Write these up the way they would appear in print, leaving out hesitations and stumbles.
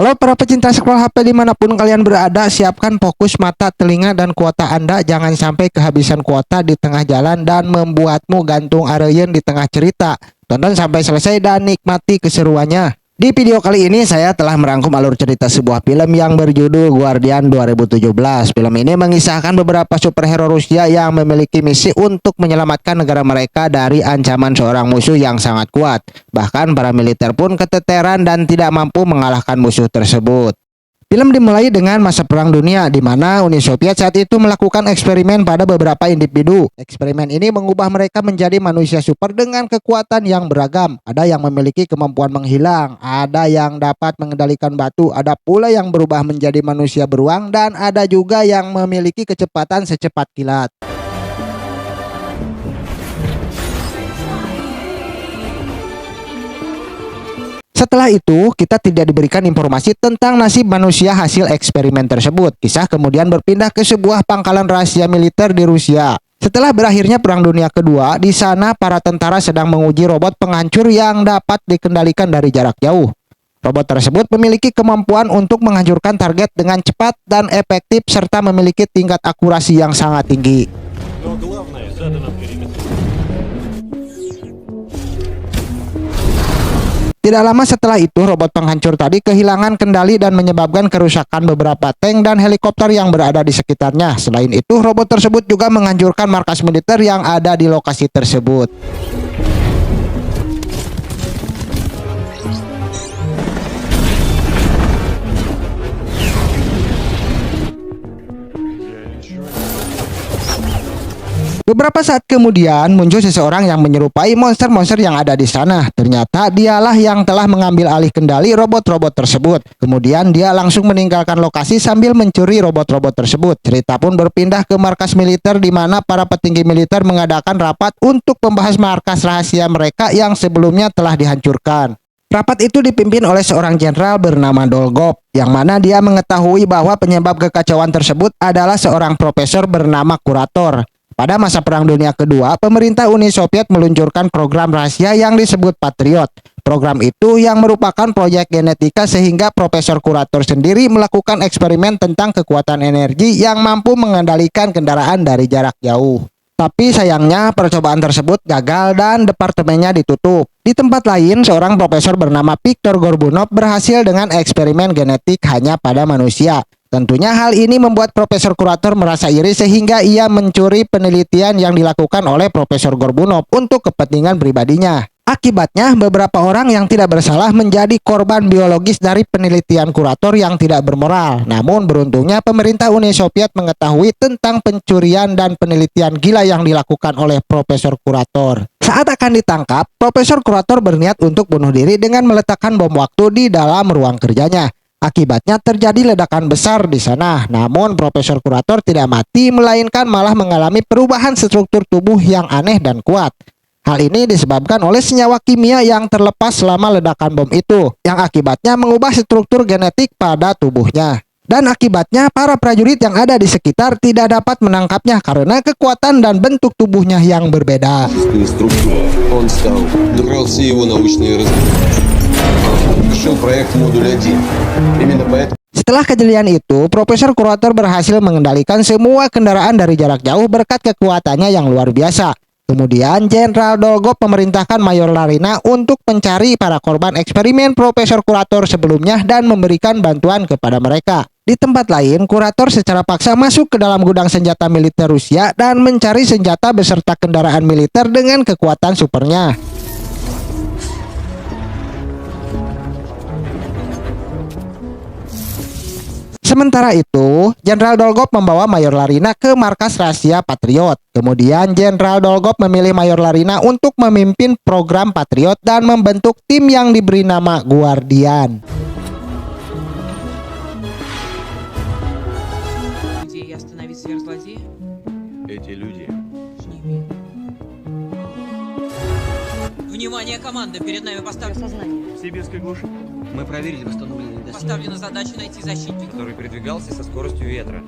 Halo para pecinta scroll HP dimanapun kalian berada, siapkan fokus mata, telinga, dan kuota Anda. Jangan sampai kehabisan kuota di tengah jalan dan membuatmu gantung areyen di tengah cerita. Tonton sampai selesai dan nikmati keseruannya. Di video kali ini saya telah merangkum alur cerita sebuah film yang berjudul Guardian 2017. Film ini mengisahkan beberapa superhero Rusia yang memiliki misi untuk menyelamatkan negara mereka dari ancaman seorang musuh yang sangat kuat. Bahkan para militer pun keteteran dan tidak mampu mengalahkan musuh tersebut. Film dimulai dengan masa Perang Dunia, di mana Uni Soviet saat itu melakukan eksperimen pada beberapa individu. Eksperimen ini mengubah mereka menjadi manusia super dengan kekuatan yang beragam. Ada yang memiliki kemampuan menghilang, ada yang dapat mengendalikan batu, ada pula yang berubah menjadi manusia beruang, dan ada juga yang memiliki kecepatan secepat kilat. Setelah itu, kita tidak diberikan informasi tentang nasib manusia hasil eksperimen tersebut. Kisah kemudian berpindah ke sebuah pangkalan rahasia militer di Rusia. Setelah berakhirnya Perang Dunia Kedua, di sana para tentara sedang menguji robot penghancur yang dapat dikendalikan dari jarak jauh. Robot tersebut memiliki kemampuan untuk menghancurkan target dengan cepat dan efektif serta memiliki tingkat akurasi yang sangat tinggi. Tidak lama setelah itu, robot penghancur tadi kehilangan kendali dan menyebabkan kerusakan beberapa tank dan helikopter yang berada di sekitarnya. Selain itu, robot tersebut juga menghancurkan markas militer yang ada di lokasi tersebut. Beberapa saat kemudian muncul seseorang yang menyerupai monster-monster yang ada di sana. Ternyata dialah yang telah mengambil alih kendali robot-robot tersebut. Kemudian dia langsung meninggalkan lokasi sambil mencuri robot-robot tersebut. Cerita pun berpindah ke markas militer di mana para petinggi militer mengadakan rapat untuk membahas markas rahasia mereka yang sebelumnya telah dihancurkan. Rapat itu dipimpin oleh seorang jenderal bernama Dolgov, yang mana dia mengetahui bahwa penyebab kekacauan tersebut adalah seorang profesor bernama Kurator. Pada masa Perang Dunia Kedua, pemerintah Uni Soviet meluncurkan program rahasia yang disebut Patriot. Program itu yang merupakan proyek genetika sehingga Profesor Kurator sendiri melakukan eksperimen tentang kekuatan energi yang mampu mengendalikan kendaraan dari jarak jauh. Tapi sayangnya percobaan tersebut gagal dan departemennya ditutup. Di tempat lain, seorang profesor bernama Viktor Gorbunov berhasil dengan eksperimen genetik hanya pada manusia. Tentunya hal ini membuat Profesor Kurator merasa iri sehingga ia mencuri penelitian yang dilakukan oleh Profesor Gorbunov untuk kepentingan pribadinya. Akibatnya, beberapa orang yang tidak bersalah menjadi korban biologis dari penelitian Kurator yang tidak bermoral. Namun beruntungnya pemerintah Uni Soviet mengetahui tentang pencurian dan penelitian gila yang dilakukan oleh Profesor Kurator. Saat akan ditangkap, Profesor Kurator berniat untuk bunuh diri dengan meletakkan bom waktu di dalam ruang kerjanya. Akibatnya terjadi ledakan besar di sana. Namun Profesor Kurator tidak mati, melainkan malah mengalami perubahan struktur tubuh yang aneh dan kuat. Hal ini disebabkan oleh senyawa kimia yang terlepas selama ledakan bom itu, yang akibatnya mengubah struktur genetik pada tubuhnya. Dan akibatnya para prajurit yang ada di sekitar tidak dapat menangkapnya karena kekuatan dan bentuk tubuhnya yang berbeda. Setelah kejadian itu, Profesor Kurator berhasil mengendalikan semua kendaraan dari jarak jauh berkat kekuatannya yang luar biasa. Kemudian Jenderal Dolgov memerintahkan Mayor Larina untuk mencari para korban eksperimen Profesor Kurator sebelumnya dan memberikan bantuan kepada mereka. Di tempat lain, Kurator secara paksa masuk ke dalam gudang senjata militer Rusia dan mencari senjata beserta kendaraan militer dengan kekuatan supernya. Sementara itu, Jenderal Dolgov membawa Mayor Larina ke markas rahasia Patriot. Kemudian Jenderal Dolgov memilih Mayor Larina untuk memimpin program Patriot dan membentuk tim yang diberi nama Guardian. Внимание, команда, перед нами поставлен сознание. В сибирской глуши. Мы проверили восстановленные Поставлена задача найти защитника, который передвигался со скоростью ветра.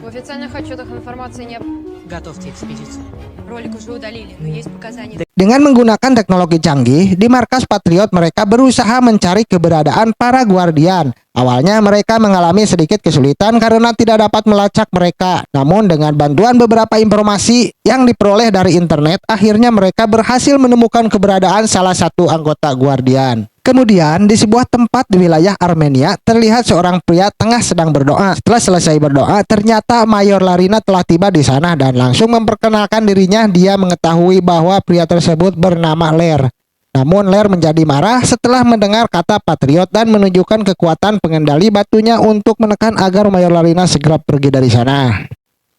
В официальных отчетах информации нет. Готовьте экспедицию. Ролик уже удалили, но есть показания. Dengan menggunakan teknologi canggih, di markas Patriot mereka berusaha mencari keberadaan para Guardian. Awalnya mereka mengalami sedikit kesulitan karena tidak dapat melacak mereka. Namun dengan bantuan beberapa informasi yang diperoleh dari internet, akhirnya mereka berhasil menemukan keberadaan salah satu anggota Guardian. Kemudian di sebuah tempat di wilayah Armenia terlihat seorang pria tengah sedang berdoa. Setelah selesai berdoa, ternyata Mayor Larina telah tiba di sana dan langsung memperkenalkan dirinya. Dia mengetahui bahwa pria tersebut bernama Lair. Namun Lair menjadi marah setelah mendengar kata Patriot dan menunjukkan kekuatan pengendali batunya untuk menekan agar Mayor Larina segera pergi dari sana.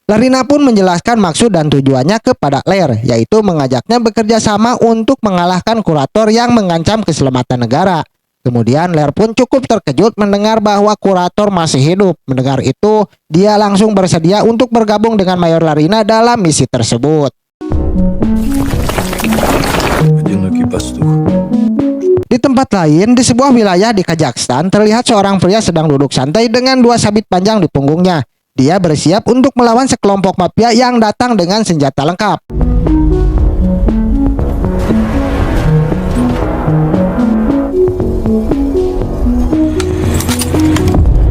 Larina pun menjelaskan maksud dan tujuannya kepada Lair, yaitu mengajaknya bekerja sama untuk mengalahkan kurator yang mengancam keselamatan negara. Kemudian Lair pun cukup terkejut mendengar bahwa kurator masih hidup. Mendengar itu, dia langsung bersedia untuk bergabung dengan Mayor Larina dalam misi tersebut. Di tempat lain, di sebuah wilayah di Kazakhstan, terlihat seorang pria sedang duduk santai dengan dua sabit panjang di punggungnya. Dia bersiap untuk melawan sekelompok mafia yang datang dengan senjata lengkap.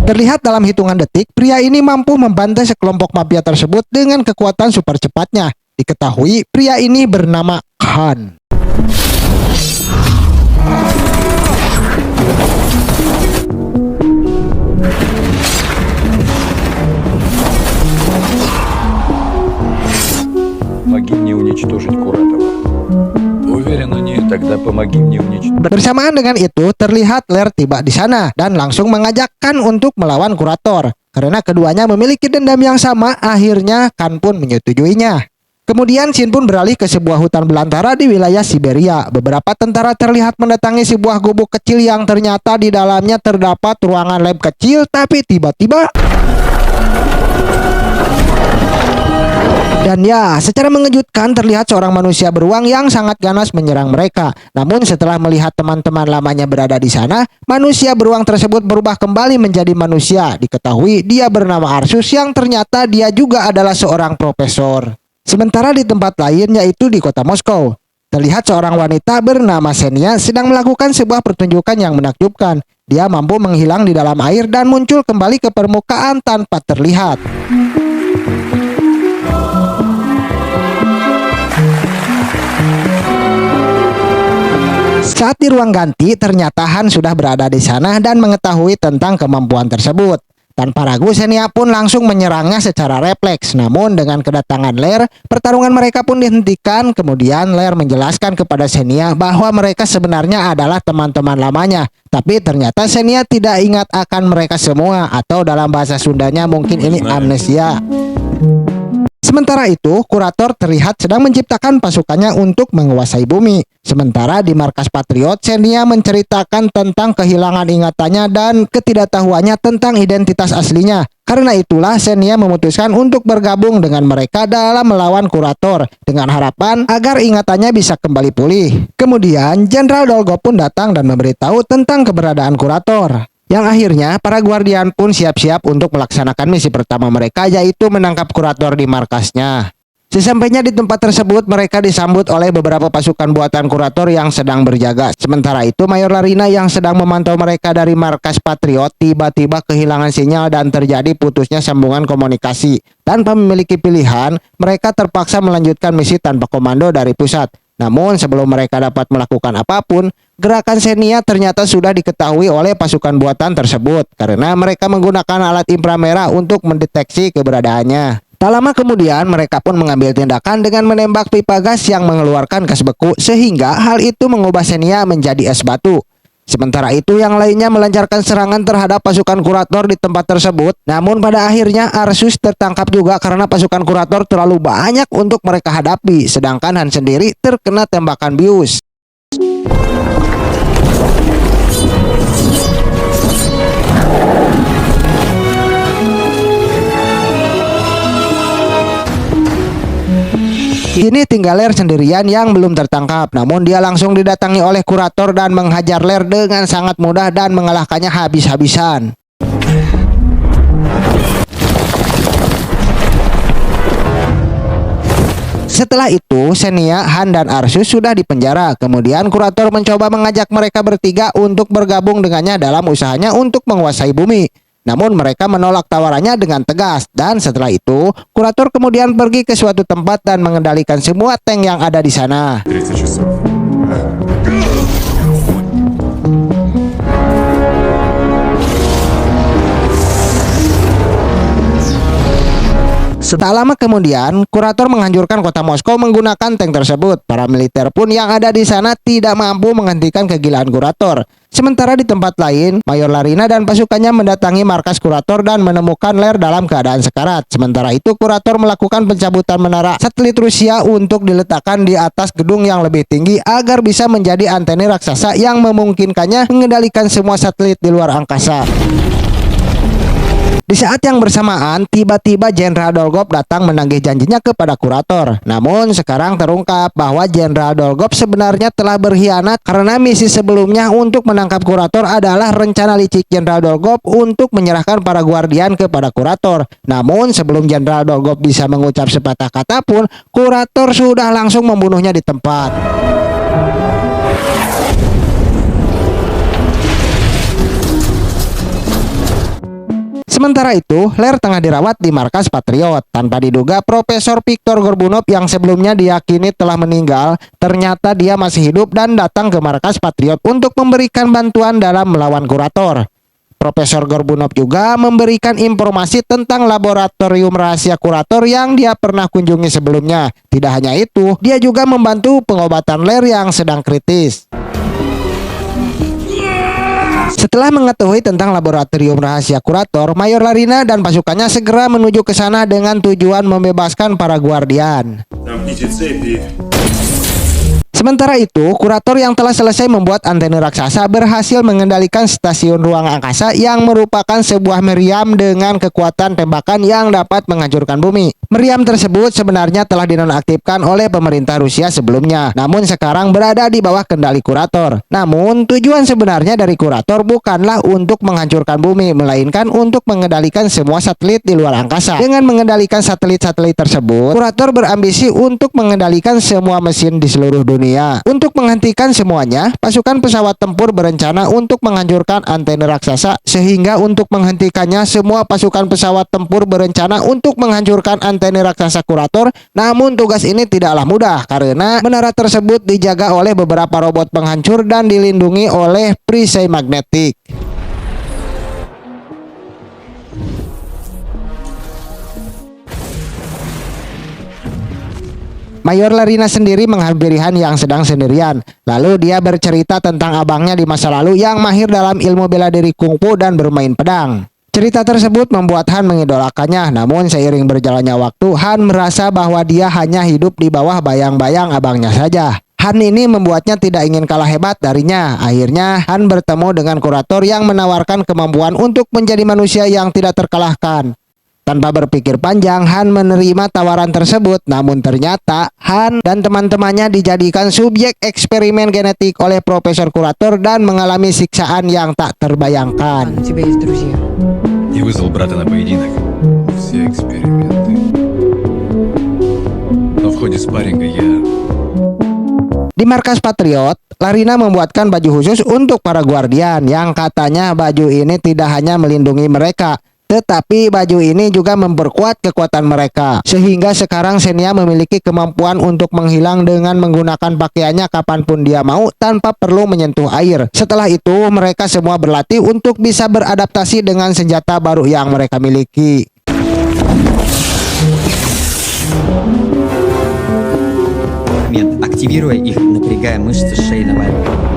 Terlihat dalam hitungan detik, pria ini mampu membantai sekelompok mafia tersebut dengan kekuatan super cepatnya. Diketahui, pria ini bernama Khan. Помоги мне уничтожить Куратова. Уверена, нет. Тогда помоги мне уничтожить. Bersamaan dengan itu, terlihat Lair tiba di sana dan langsung mengajakkan untuk melawan kurator. Karena keduanya memiliki dendam yang sama, akhirnya Khan pun menyetujuinya. Kemudian Shin pun beralih ke sebuah hutan belantara di wilayah Siberia. Beberapa tentara terlihat mendatangi sebuah gubuk kecil yang ternyata di dalamnya terdapat ruangan lab kecil, tapi tiba-tiba dan ya, secara mengejutkan terlihat seorang manusia beruang yang sangat ganas menyerang mereka. Namun setelah melihat teman-teman lamanya berada di sana, manusia beruang tersebut berubah kembali menjadi manusia. Diketahui dia bernama Arsus yang ternyata dia juga adalah seorang profesor. Sementara di tempat lain, yaitu di kota Moskow, terlihat seorang wanita bernama Xenia sedang melakukan sebuah pertunjukan yang menakjubkan. Dia mampu menghilang di dalam air dan muncul kembali ke permukaan tanpa terlihat. Saat di ruang ganti, ternyata Han sudah berada di sana dan mengetahui tentang kemampuan tersebut. Tanpa ragu, Xenia pun langsung menyerangnya secara refleks. Namun dengan kedatangan Lair, pertarungan mereka pun dihentikan. Kemudian Lair menjelaskan kepada Xenia bahwa mereka sebenarnya adalah teman-teman lamanya. Tapi ternyata Xenia tidak ingat akan mereka semua, atau dalam bahasa Sundanya mungkin ini amnesia. Sementara itu, kurator terlihat sedang menciptakan pasukannya untuk menguasai bumi. Sementara di markas Patriot, Xenia menceritakan tentang kehilangan ingatannya dan ketidaktahuannya tentang identitas aslinya. Karena itulah Xenia memutuskan untuk bergabung dengan mereka dalam melawan kurator dengan harapan agar ingatannya bisa kembali pulih. Kemudian, Jenderal Dolgov pun datang dan memberitahu tentang keberadaan kurator. Yang akhirnya para Guardian pun siap-siap untuk melaksanakan misi pertama mereka, yaitu menangkap kurator di markasnya. Sesampainya di tempat tersebut, mereka disambut oleh beberapa pasukan buatan kurator yang sedang berjaga. Sementara itu, Mayor Larina yang sedang memantau mereka dari markas Patriot tiba-tiba kehilangan sinyal dan terjadi putusnya sambungan komunikasi. Tanpa memiliki pilihan, mereka terpaksa melanjutkan misi tanpa komando dari pusat. Namun sebelum mereka dapat melakukan apapun, gerakan Xenia ternyata sudah diketahui oleh pasukan buatan tersebut karena mereka menggunakan alat inframerah untuk mendeteksi keberadaannya. Tak lama kemudian mereka pun mengambil tindakan dengan menembak pipa gas yang mengeluarkan gas beku sehingga hal itu mengubah Xenia menjadi es batu. Sementara itu yang lainnya melancarkan serangan terhadap pasukan kurator di tempat tersebut. Namun pada akhirnya Arsus tertangkap juga karena pasukan kurator terlalu banyak untuk mereka hadapi. Sedangkan Han sendiri terkena tembakan bius. Kini tinggal Ler sendirian yang belum tertangkap. Namun dia langsung didatangi oleh kurator dan menghajar Ler dengan sangat mudah dan mengalahkannya habis-habisan. Setelah itu, Xenia, Han, dan Arsus sudah dipenjara. Kemudian kurator mencoba mengajak mereka bertiga untuk bergabung dengannya dalam usahanya untuk menguasai bumi. Namun mereka menolak tawarannya dengan tegas. Dan setelah itu, kurator kemudian pergi ke suatu tempat dan mengendalikan semua tank yang ada di sana. 30 часов. Tak lama kemudian, kurator menghancurkan kota Moskow menggunakan tank tersebut. Para militer pun yang ada di sana tidak mampu menghentikan kegilaan kurator. Sementara di tempat lain, Mayor Larina dan pasukannya mendatangi markas kurator dan menemukan Ler dalam keadaan sekarat. Sementara itu, kurator melakukan pencabutan menara satelit Rusia untuk diletakkan di atas gedung yang lebih tinggi agar bisa menjadi antena raksasa yang memungkinkannya mengendalikan semua satelit di luar angkasa. Di saat yang bersamaan, tiba-tiba Jenderal Dolgov datang menagih janjinya kepada kurator. Namun sekarang terungkap bahwa Jenderal Dolgov sebenarnya telah berkhianat karena misi sebelumnya untuk menangkap kurator adalah rencana licik Jenderal Dolgov untuk menyerahkan para guardian kepada kurator. Namun sebelum Jenderal Dolgov bisa mengucap sepatah kata pun, kurator sudah langsung membunuhnya di tempat. Sementara itu, Ler tengah dirawat di markas Patriot. Tanpa diduga, Profesor Viktor Gorbunov yang sebelumnya diyakini telah meninggal, ternyata dia masih hidup dan datang ke markas Patriot untuk memberikan bantuan dalam melawan kurator. Profesor Gorbunov juga memberikan informasi tentang laboratorium rahasia kurator yang dia pernah kunjungi sebelumnya. Tidak hanya itu, dia juga membantu pengobatan Ler yang sedang kritis. Setelah mengetahui tentang laboratorium rahasia kurator, Mayor Larina dan pasukannya segera menuju ke sana dengan tujuan membebaskan para guardian. Замкните цепи. Sementara itu, kurator yang telah selesai membuat antena raksasa berhasil mengendalikan stasiun ruang angkasa yang merupakan sebuah meriam dengan kekuatan tembakan yang dapat menghancurkan bumi. Meriam tersebut sebenarnya telah dinonaktifkan oleh pemerintah Rusia sebelumnya, namun sekarang berada di bawah kendali kurator. Namun, tujuan sebenarnya dari kurator bukanlah untuk menghancurkan bumi, melainkan untuk mengendalikan semua satelit di luar angkasa. Dengan mengendalikan satelit-satelit tersebut, kurator berambisi untuk mengendalikan semua mesin di seluruh dunia. Untuk menghentikan semuanya, pasukan pesawat tempur berencana untuk menghancurkan antena raksasa, sehingga untuk menghentikannya semua pasukan pesawat tempur berencana untuk menghancurkan antena raksasa kurator. Namun tugas ini tidaklah mudah karena menara tersebut dijaga oleh beberapa robot penghancur dan dilindungi oleh perisai magnetik. Mayor Larina sendiri menghampiri Han yang sedang sendirian. Lalu dia bercerita tentang abangnya di masa lalu yang mahir dalam ilmu bela diri kungfu dan bermain pedang. Cerita tersebut membuat Han mengidolakannya. Namun seiring berjalannya waktu, Han merasa bahwa dia hanya hidup di bawah bayang-bayang abangnya saja. Han ini membuatnya tidak ingin kalah hebat darinya. Akhirnya Han bertemu dengan kurator yang menawarkan kemampuan untuk menjadi manusia yang tidak terkalahkan. Tanpa berpikir panjang, Han menerima tawaran tersebut. Namun ternyata Han dan teman-temannya dijadikan subjek eksperimen genetik oleh Profesor Kurator dan mengalami siksaan yang tak terbayangkan. У тебя есть друзья. Я вызвал брата на поединок. Все эксперименты. Но в ходе спарринга я... Di markas Patriot, Larina membuatkan baju khusus untuk para guardian yang katanya baju ini tidak hanya melindungi mereka, tetapi baju ini juga memperkuat kekuatan mereka. Sehingga sekarang Xenia memiliki kemampuan untuk menghilang dengan menggunakan pakaiannya kapanpun dia mau tanpa perlu menyentuh air. Setelah itu mereka semua berlatih untuk bisa beradaptasi dengan senjata baru yang mereka miliki. Активируя их, напрягая мышцы шейного отдела.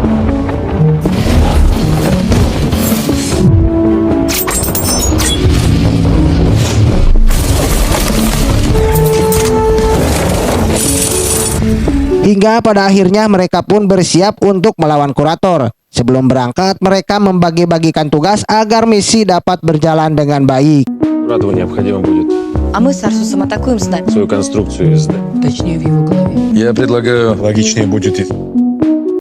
Hingga pada akhirnya mereka pun bersiap untuk melawan kurator. Sebelum berangkat, mereka membagi-bagikan tugas agar misi dapat berjalan dengan baik. Радову необходимо будет А мы с Арсусом атакуем снайпер. Свою конструкцию сдать. Точнее, в его голове. Я предлагаю... Логичнее будет и...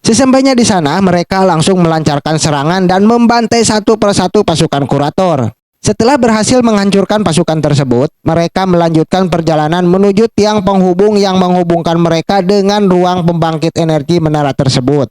Sesampainya di sana, mereka langsung melancarkan serangan dan membantai satu persatu pasukan kurator. Setelah berhasil menghancurkan pasukan tersebut, mereka melanjutkan perjalanan menuju tiang penghubung yang menghubungkan mereka dengan ruang pembangkit energi menara tersebut.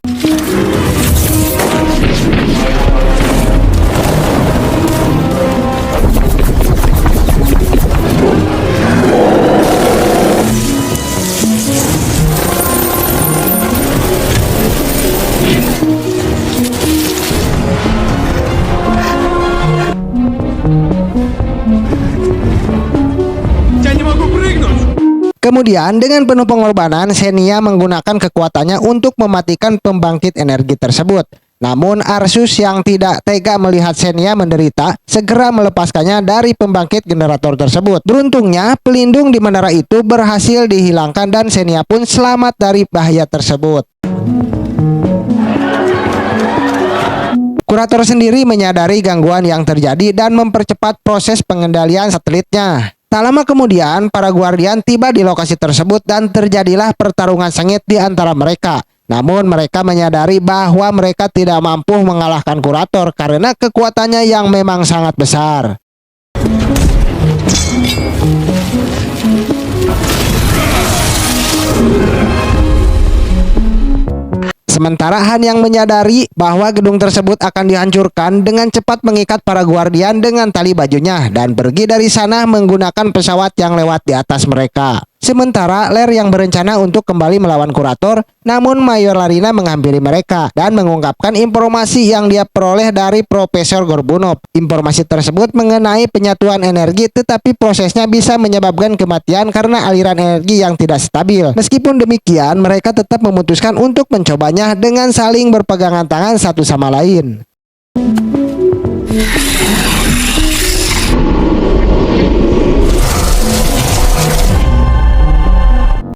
Kemudian dengan penuh pengorbanan, Xenia menggunakan kekuatannya untuk mematikan pembangkit energi tersebut. Namun Arsus yang tidak tega melihat Xenia menderita, segera melepaskannya dari pembangkit generator tersebut. Beruntungnya, pelindung di menara itu berhasil dihilangkan dan Xenia pun selamat dari bahaya tersebut. Kurator sendiri menyadari gangguan yang terjadi dan mempercepat proses pengendalian satelitnya. Tak lama kemudian, para Guardian tiba di lokasi tersebut dan terjadilah pertarungan sengit di antara mereka. Namun mereka menyadari bahwa mereka tidak mampu mengalahkan Kurator karena kekuatannya yang memang sangat besar. Sementara Han yang menyadari bahwa gedung tersebut akan dihancurkan, dengan cepat mengikat para Guardian dengan tali bajunya dan pergi dari sana menggunakan pesawat yang lewat di atas mereka. Sementara Lair yang berencana untuk kembali melawan Kurator, namun Mayor Larina menghampiri mereka dan mengungkapkan informasi yang dia peroleh dari Profesor Gorbunov. Informasi tersebut mengenai penyatuan energi, tetapi prosesnya bisa menyebabkan kematian karena aliran energi yang tidak stabil. Meskipun demikian, mereka tetap memutuskan untuk mencobanya dengan saling berpegangan tangan satu sama lain.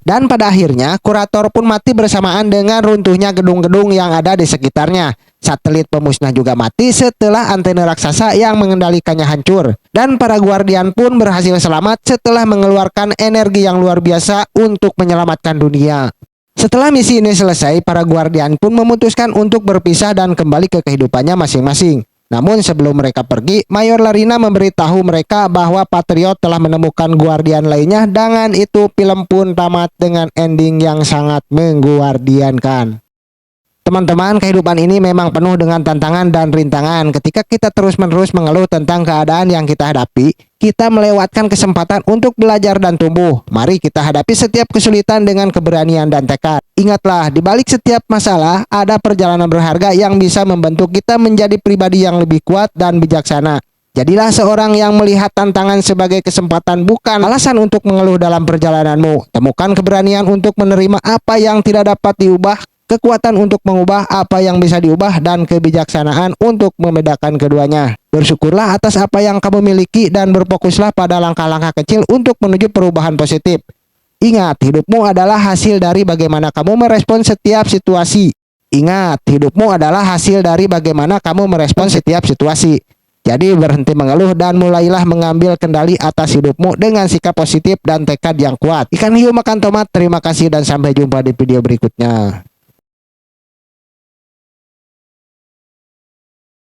Dan pada akhirnya, Kurator pun mati bersamaan dengan runtuhnya gedung-gedung yang ada di sekitarnya. Satelit pemusnah juga mati setelah antena raksasa yang mengendalikannya hancur. Dan para Guardian pun berhasil selamat setelah mengeluarkan energi yang luar biasa untuk menyelamatkan dunia. Setelah misi ini selesai, para Guardian pun memutuskan untuk berpisah dan kembali ke kehidupannya masing-masing. Namun sebelum mereka pergi, Mayor Larina memberitahu mereka bahwa Patriot telah menemukan Guardian lainnya. Dengan itu film pun tamat dengan ending yang sangat mengguardiankan. Teman-teman, kehidupan ini memang penuh dengan tantangan dan rintangan. Ketika kita terus-menerus mengeluh tentang keadaan yang kita hadapi, kita melewatkan kesempatan untuk belajar dan tumbuh. Mari kita hadapi setiap kesulitan dengan keberanian dan tekad. Ingatlah, di balik setiap masalah ada perjalanan berharga yang bisa membentuk kita menjadi pribadi yang lebih kuat dan bijaksana. Jadilah seorang yang melihat tantangan sebagai kesempatan, bukan alasan untuk mengeluh dalam perjalananmu. Temukan keberanian untuk menerima apa yang tidak dapat diubah, kekuatan untuk mengubah apa yang bisa diubah, dan kebijaksanaan untuk membedakan keduanya. Bersyukurlah atas apa yang kamu miliki dan berfokuslah pada langkah-langkah kecil untuk menuju perubahan positif. Ingat, hidupmu adalah hasil dari bagaimana kamu merespon setiap situasi. Ingat, hidupmu adalah hasil dari bagaimana kamu merespon setiap situasi. Jadi berhenti mengeluh dan mulailah mengambil kendali atas hidupmu dengan sikap positif dan tekad yang kuat. Ikan hiu makan tomat, terima kasih dan sampai jumpa di video berikutnya.